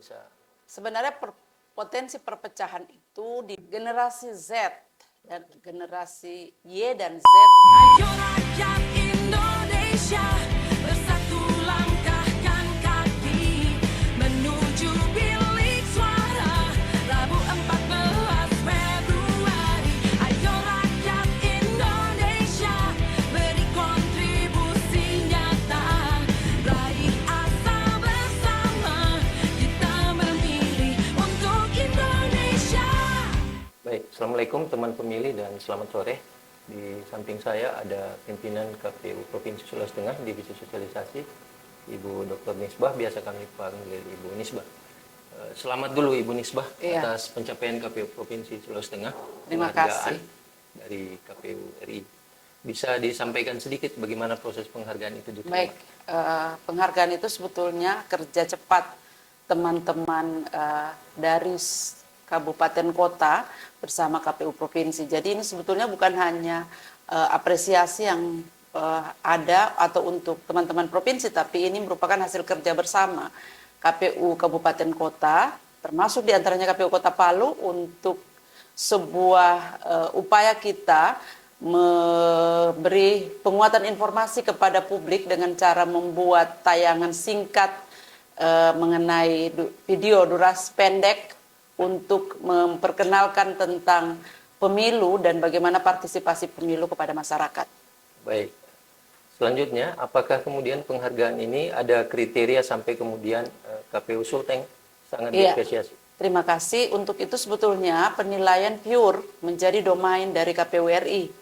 bisa. Sebenarnya potensi perpecahan itu di generasi Z dan generasi Y dan Z. Ayo rakyat Indonesia, bersatu langkahkan kaki menuju bilik suara Rabu 14 Februari. Ayo rakyat Indonesia, beri kontribusi nyata, raih asa bersama, kita memilih untuk Indonesia. Baik, Assalamualaikum teman pemilih dan selamat sore. Di samping saya ada pimpinan KPU Provinsi Sulawesi Tengah Divisi Sosialisasi, Ibu Dr. Nisbah, biasa kami panggil Ibu Nisbah. Selamat dulu Ibu Nisbah atas pencapaian KPU Provinsi Sulawesi Tengah. Terima Penghargaan kasih. dari KPU RI. Bisa disampaikan sedikit bagaimana proses penghargaan itu diterima? Baik, penghargaan itu sebetulnya kerja cepat teman-teman dari kabupaten kota bersama KPU Provinsi. Jadi ini sebetulnya bukan hanya apresiasi yang ada atau untuk teman-teman provinsi, tapi ini merupakan hasil kerja bersama KPU Kabupaten Kota, termasuk diantaranya KPU Kota Palu untuk sebuah upaya kita memberi penguatan informasi kepada publik dengan cara membuat tayangan singkat mengenai video durasi pendek untuk memperkenalkan tentang pemilu dan bagaimana partisipasi pemilu kepada masyarakat. Baik. Selanjutnya, apakah kemudian penghargaan ini ada kriteria sampai kemudian KPU Sulteng sangat diapresiasi? Terima kasih. Untuk itu sebetulnya penilaian pure menjadi domain dari KPU RI.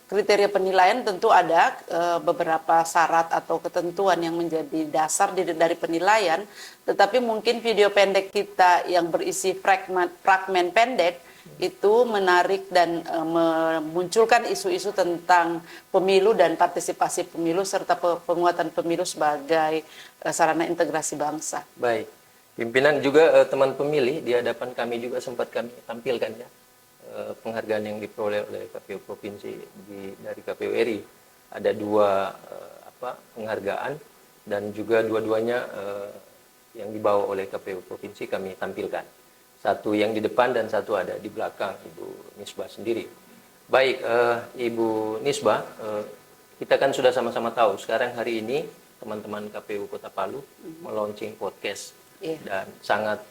Kriteria penilaian tentu ada beberapa syarat atau ketentuan yang menjadi dasar dari penilaian, tetapi mungkin video pendek kita yang berisi fragmen pendek itu menarik dan memunculkan isu-isu tentang pemilu dan partisipasi pemilu serta penguatan pemilu sebagai sarana integrasi bangsa. Baik, pimpinan juga teman pemilih di hadapan kami juga sempat kami tampilkan ya penghargaan yang diperoleh oleh KPU Provinsi dari KPU RI. Ada dua penghargaan dan juga dua-duanya yang dibawa oleh KPU Provinsi kami tampilkan. Satu yang di depan dan satu ada di belakang Ibu Nisbah sendiri. Baik, Ibu Nisbah, kita kan sudah sama-sama tahu sekarang hari ini teman-teman KPU Kota Palu melaunching podcast dan sangat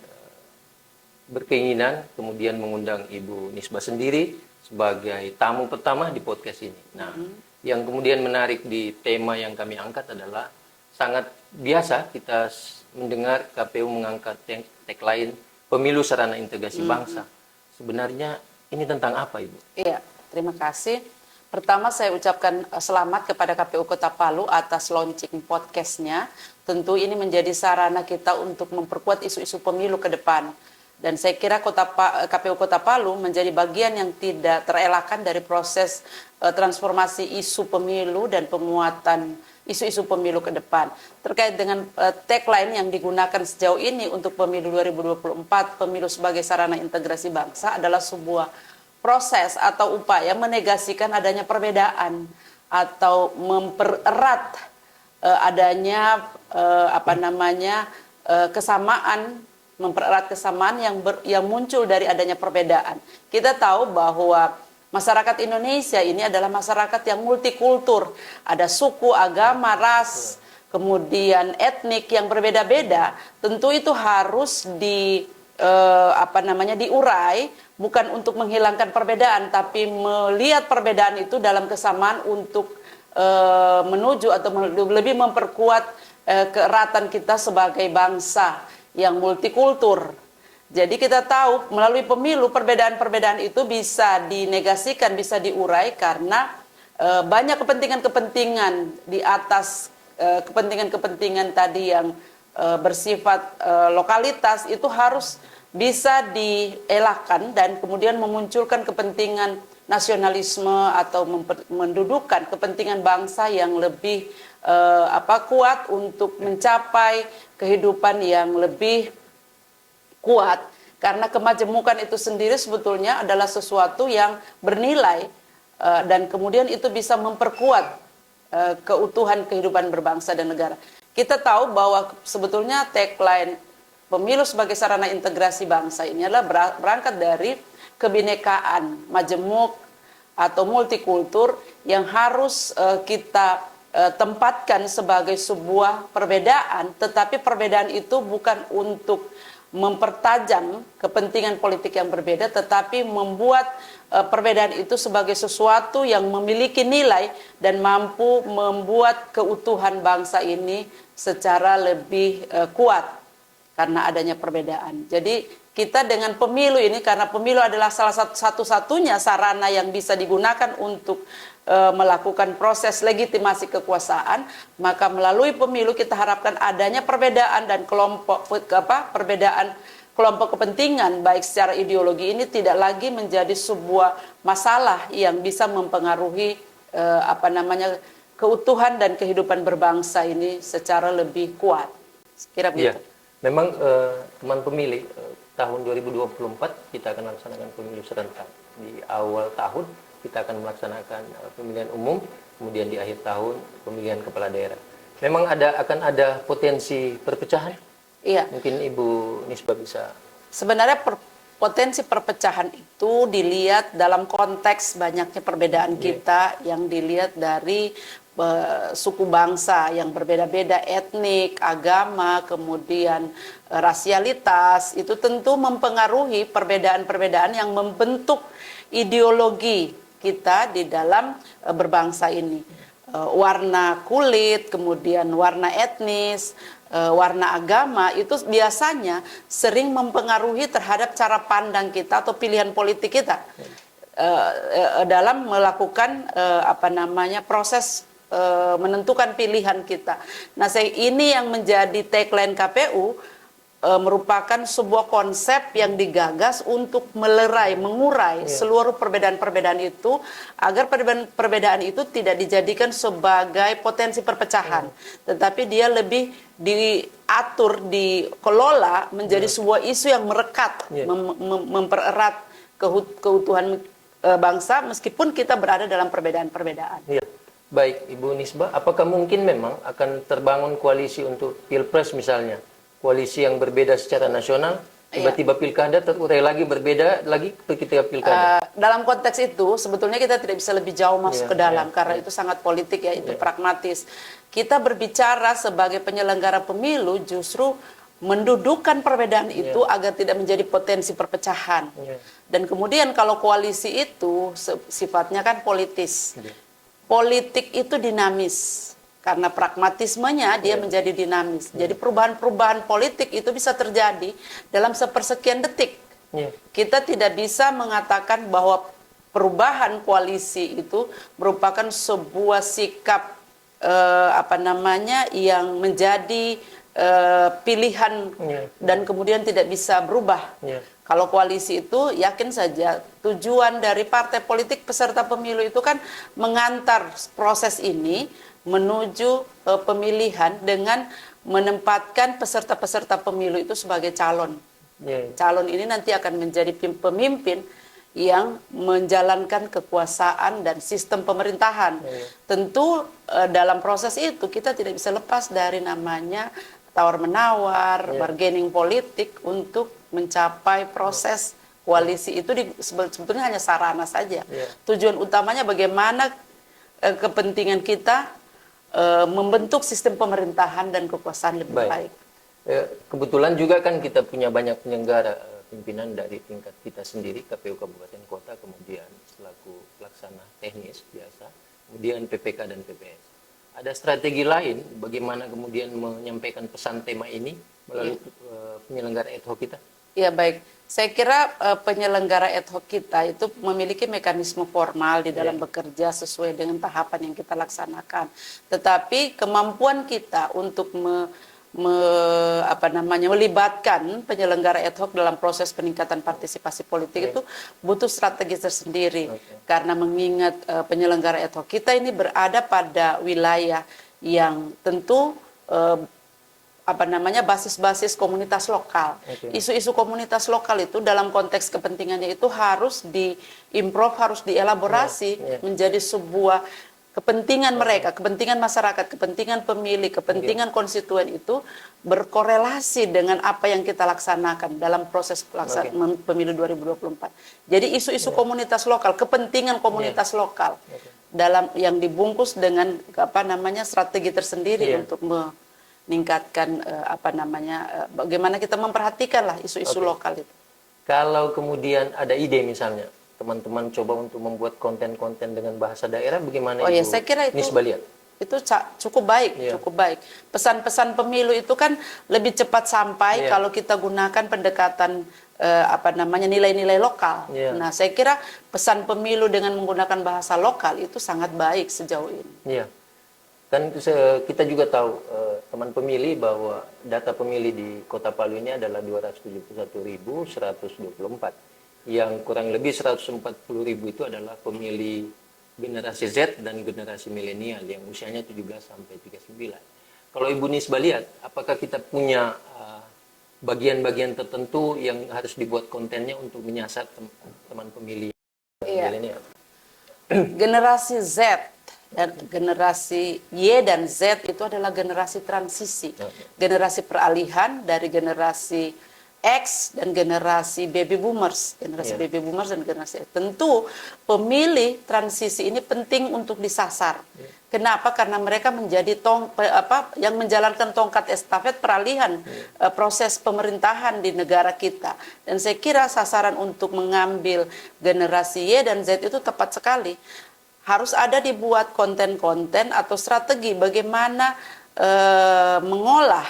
berkeinginan kemudian mengundang Ibu Nisbah sendiri sebagai tamu pertama di podcast ini. Nah, yang kemudian menarik di tema yang kami angkat adalah sangat biasa kita mendengar KPU mengangkat tagline pemilu sarana integrasi bangsa. Sebenarnya ini tentang apa, Ibu? Iya, terima kasih. Pertama saya ucapkan selamat kepada KPU Kota Palu atas launching podcastnya. Tentu ini menjadi sarana kita untuk memperkuat isu-isu pemilu ke depan. Dan saya kira KPU Kota Palu menjadi bagian yang tidak terelakkan dari proses transformasi isu pemilu dan penguatan isu-isu pemilu ke depan. Terkait dengan tagline yang digunakan sejauh ini untuk pemilu 2024, pemilu sebagai sarana integrasi bangsa adalah sebuah proses atau upaya menegasikan adanya perbedaan atau mempererat adanya kesamaan, mempererat kesamaan yang muncul dari adanya perbedaan. Kita tahu bahwa masyarakat Indonesia ini adalah masyarakat yang multikultur, ada suku, agama, ras, kemudian etnik yang berbeda-beda. Tentu itu harus diurai, bukan untuk menghilangkan perbedaan, tapi melihat perbedaan itu dalam kesamaan untuk menuju atau lebih memperkuat keeratan kita sebagai bangsa yang multikultur. Jadi kita tahu melalui pemilu perbedaan-perbedaan itu bisa dinegasikan, bisa diurai karena banyak kepentingan-kepentingan di atas kepentingan-kepentingan tadi yang bersifat lokalitas itu harus bisa dielakkan dan kemudian memunculkan kepentingan nasionalisme atau mendudukan kepentingan bangsa yang lebih kuat untuk mencapai kehidupan yang lebih kuat, karena kemajemukan itu sendiri sebetulnya adalah sesuatu yang bernilai dan kemudian itu bisa memperkuat keutuhan kehidupan berbangsa dan negara. Kita tahu bahwa sebetulnya tagline pemilu sebagai sarana integrasi bangsa ini adalah berangkat dari kebinekaan, majemuk atau multikultur yang harus kita tempatkan sebagai sebuah perbedaan, tetapi perbedaan itu bukan untuk mempertajam kepentingan politik yang berbeda, tetapi membuat perbedaan itu sebagai sesuatu yang memiliki nilai dan mampu membuat keutuhan bangsa ini secara lebih kuat karena adanya perbedaan. Jadi kita dengan pemilu ini, karena pemilu adalah salah satu-satunya sarana yang bisa digunakan untuk melakukan proses legitimasi kekuasaan, maka melalui pemilu kita harapkan adanya perbedaan dan perbedaan kelompok kepentingan baik secara ideologi ini tidak lagi menjadi sebuah masalah yang bisa mempengaruhi keutuhan dan kehidupan berbangsa ini secara lebih kuat. Kira begitu. Iya, memang teman pemilih tahun 2024 kita akan melaksanakan pemilu serentak. Di awal tahun kita akan melaksanakan pemilihan umum, kemudian di akhir tahun pemilihan kepala daerah. Memang akan ada potensi perpecahan? Iya. Mungkin Ibu Nisbah bisa. Sebenarnya potensi perpecahan itu dilihat dalam konteks banyaknya perbedaan kita yang dilihat dari suku bangsa yang berbeda-beda, etnik, agama, kemudian rasialitas, itu tentu mempengaruhi perbedaan-perbedaan yang membentuk ideologi kita di dalam berbangsa ini. Warna kulit, kemudian warna etnis, warna agama itu biasanya sering mempengaruhi terhadap cara pandang kita atau pilihan politik kita dalam melakukan proses menentukan pilihan kita. Nah, ini yang menjadi tagline KPU merupakan sebuah konsep yang digagas untuk melerai, mengurai seluruh perbedaan-perbedaan itu agar perbedaan itu tidak dijadikan sebagai potensi perpecahan, tetapi dia lebih diatur, dikelola menjadi sebuah isu yang merekat, mempererat keutuhan bangsa meskipun kita berada dalam perbedaan-perbedaan. Baik, Ibu Nisbah, apakah mungkin memang akan terbangun koalisi untuk Pilpres misalnya? Koalisi yang berbeda secara nasional, tiba-tiba pilkada terurai lagi berbeda lagi ketika pilkada. Dalam konteks itu sebetulnya kita tidak bisa lebih jauh masuk ke dalam karena itu sangat politik itu pragmatis. Kita berbicara sebagai penyelenggara pemilu justru mendudukkan perbedaan itu agar tidak menjadi potensi perpecahan. Dan kemudian kalau koalisi itu sifatnya kan politis. Politik itu dinamis. Karena pragmatismenya dia menjadi dinamis. Jadi perubahan-perubahan politik itu bisa terjadi dalam sepersekian detik. Kita tidak bisa mengatakan bahwa perubahan koalisi itu merupakan sebuah sikap yang menjadi pilihan dan kemudian tidak bisa berubah. Kalau koalisi itu yakin saja tujuan dari partai politik peserta pemilu itu kan mengantar proses ini menuju pemilihan dengan menempatkan peserta-peserta pemilu itu sebagai calon. Calon ini nanti akan menjadi pemimpin yang menjalankan kekuasaan dan sistem pemerintahan. Tentu dalam proses itu kita tidak bisa lepas dari namanya tawar-menawar, bargaining politik untuk mencapai proses koalisi itu sebetulnya hanya sarana saja. Tujuan utamanya bagaimana kepentingan kita membentuk sistem pemerintahan dan kekuasaan lebih baik. Kebetulan juga kan kita punya banyak penyelenggara pimpinan dari tingkat kita sendiri, KPU Kabupaten Kota, kemudian selaku pelaksana teknis biasa, kemudian PPK dan PPS. Ada strategi lain bagaimana kemudian menyampaikan pesan tema ini melalui penyelenggara ad hoc kita? Ya baik, saya kira penyelenggara ad hoc kita itu memiliki mekanisme formal di dalam bekerja sesuai dengan tahapan yang kita laksanakan. Tetapi kemampuan kita untuk melibatkan penyelenggara ad hoc dalam proses peningkatan partisipasi politik itu butuh strategi tersendiri. Karena mengingat penyelenggara ad hoc kita ini berada pada wilayah yang tentu basis-basis komunitas lokal. Isu-isu komunitas lokal itu dalam konteks kepentingannya itu harus diimprove, harus dielaborasi menjadi sebuah kepentingan mereka, kepentingan masyarakat, kepentingan pemilih, kepentingan konstituen itu berkorelasi dengan apa yang kita laksanakan dalam proses pelaksanaan pemilu 2024. Jadi isu-isu komunitas lokal, kepentingan komunitas lokal dalam yang dibungkus dengan strategi tersendiri untuk meningkatkan bagaimana kita memperhatikan lah isu-isu lokal itu. Kalau kemudian ada ide misalnya teman-teman coba untuk membuat konten-konten dengan bahasa daerah, bagaimana Ibu saya kira Nisbah lihat? Itu cukup baik, cukup baik. Pesan-pesan pemilu itu kan lebih cepat sampai kalau kita gunakan pendekatan nilai-nilai lokal. Nah, saya kira pesan pemilu dengan menggunakan bahasa lokal itu sangat baik sejauh ini. Kan kita juga tahu teman pemilih bahwa data pemilih di Kota Palu ini adalah 271.124. Yang kurang lebih 140.000 itu adalah pemilih generasi Z dan generasi milenial yang usianya 17 sampai 39. Kalau Ibu Nisbah lihat, apakah kita punya bagian-bagian tertentu yang harus dibuat kontennya untuk menyasar teman pemilih milenial? Generasi Z dan generasi Y dan Z itu adalah generasi transisi, generasi peralihan dari generasi X dan generasi baby boomers, baby boomers dan generasi X. Tentu pemilih transisi ini penting untuk disasar. Kenapa? Karena mereka menjadi yang menjalankan tongkat estafet peralihan proses pemerintahan di negara kita. Dan saya kira sasaran untuk mengambil generasi Y dan Z itu tepat sekali. Harus ada dibuat konten-konten atau strategi bagaimana mengolah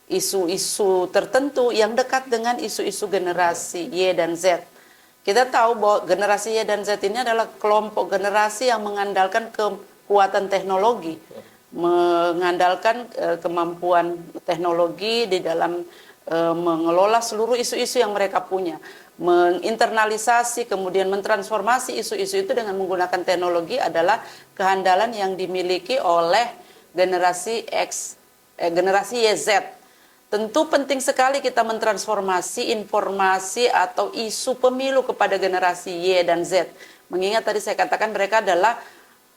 isu-isu tertentu yang dekat dengan isu-isu generasi Y dan Z. Kita tahu bahwa generasi Y dan Z ini adalah kelompok generasi yang mengandalkan kekuatan teknologi, mengandalkan kemampuan teknologi di dalam mengelola seluruh isu-isu yang mereka punya, menginternalisasi kemudian mentransformasi isu-isu itu dengan menggunakan teknologi adalah kehandalan yang dimiliki oleh generasi generasi YZ. Tentu penting sekali kita mentransformasi informasi atau isu pemilu kepada generasi Y dan Z. Mengingat tadi saya katakan mereka adalah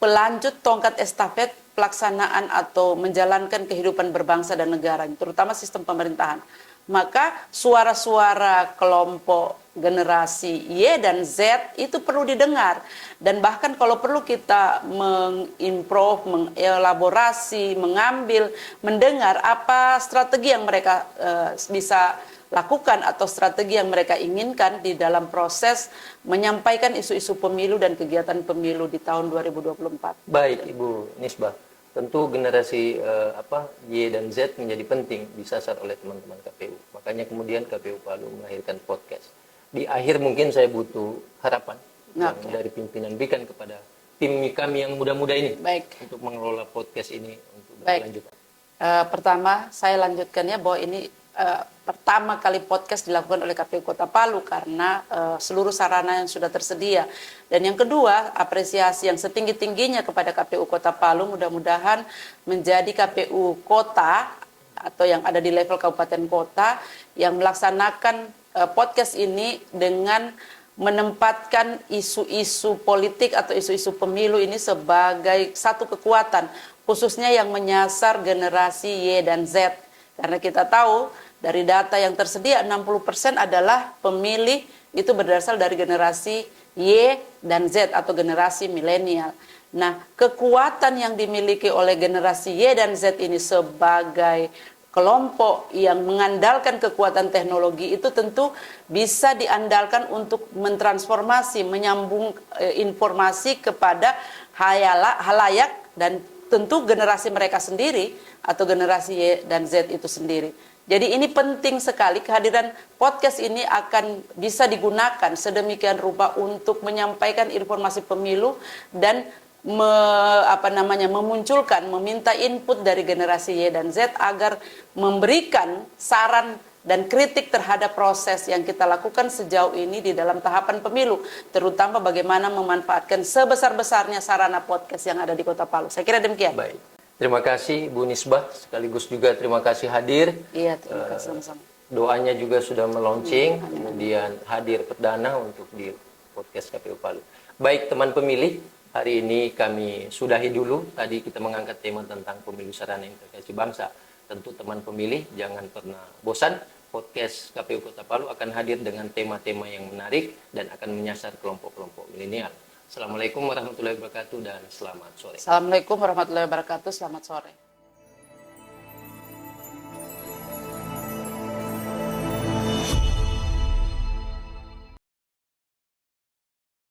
pelanjut tongkat estafet pelaksanaan atau menjalankan kehidupan berbangsa dan negara, terutama sistem pemerintahan. Maka suara-suara kelompok generasi Y dan Z itu perlu didengar. Dan bahkan kalau perlu kita mengimprove, mengelaborasi, mengambil, mendengar apa strategi yang mereka bisa lakukan atau strategi yang mereka inginkan di dalam proses menyampaikan isu-isu pemilu dan kegiatan pemilu di tahun 2024. Baik, Ibu Nisbah. Tentu generasi Y dan Z menjadi penting disasar oleh teman-teman KPU. Makanya kemudian KPU Palu melahirkan podcast. Di akhir mungkin saya butuh harapan yang dari pimpinan berikan kepada tim kami yang muda-muda ini untuk mengelola podcast ini untuk berkelanjutan. Pertama, saya lanjutkannya bahwa ini pertama kali podcast dilakukan oleh KPU Kota Palu karena seluruh sarana yang sudah tersedia. Dan yang kedua, apresiasi yang setinggi-tingginya kepada KPU Kota Palu, mudah-mudahan menjadi KPU Kota atau yang ada di level kabupaten kota yang melaksanakan podcast ini dengan menempatkan isu-isu politik atau isu-isu pemilu ini sebagai satu kekuatan, khususnya yang menyasar generasi Y dan Z. Karena kita tahu dari data yang tersedia 60% adalah pemilih itu berasal dari generasi Y dan Z atau generasi milenial. Nah, kekuatan yang dimiliki oleh generasi Y dan Z ini sebagai kelompok yang mengandalkan kekuatan teknologi itu tentu bisa diandalkan untuk mentransformasi, menyambung informasi kepada halayak dan tentu generasi mereka sendiri atau generasi Y dan Z itu sendiri. Jadi ini penting sekali, kehadiran podcast ini akan bisa digunakan sedemikian rupa untuk menyampaikan informasi pemilu dan memunculkan, meminta input dari generasi Y dan Z agar memberikan saran dan kritik terhadap proses yang kita lakukan sejauh ini di dalam tahapan pemilu, terutama bagaimana memanfaatkan sebesar-besarnya sarana podcast yang ada di Kota Palu. Saya kira demikian. Baik. Terima kasih Bu Nisbah, sekaligus juga terima kasih hadir. Iya, terima kasih sama-sama. Doanya juga sudah meluncing, kemudian hadir perdana untuk di podcast KPU Palu. Baik teman pemilih, hari ini kami sudahi dulu. Tadi kita mengangkat tema tentang pemilu sarana integrasi bangsa. Tentu teman pemilih jangan pernah bosan. Podcast KPU Kota Palu akan hadir dengan tema-tema yang menarik dan akan menyasar kelompok-kelompok milenial. Assalamualaikum warahmatullahi wabarakatuh dan selamat sore. Assalamualaikum warahmatullahi wabarakatuh. Selamat sore.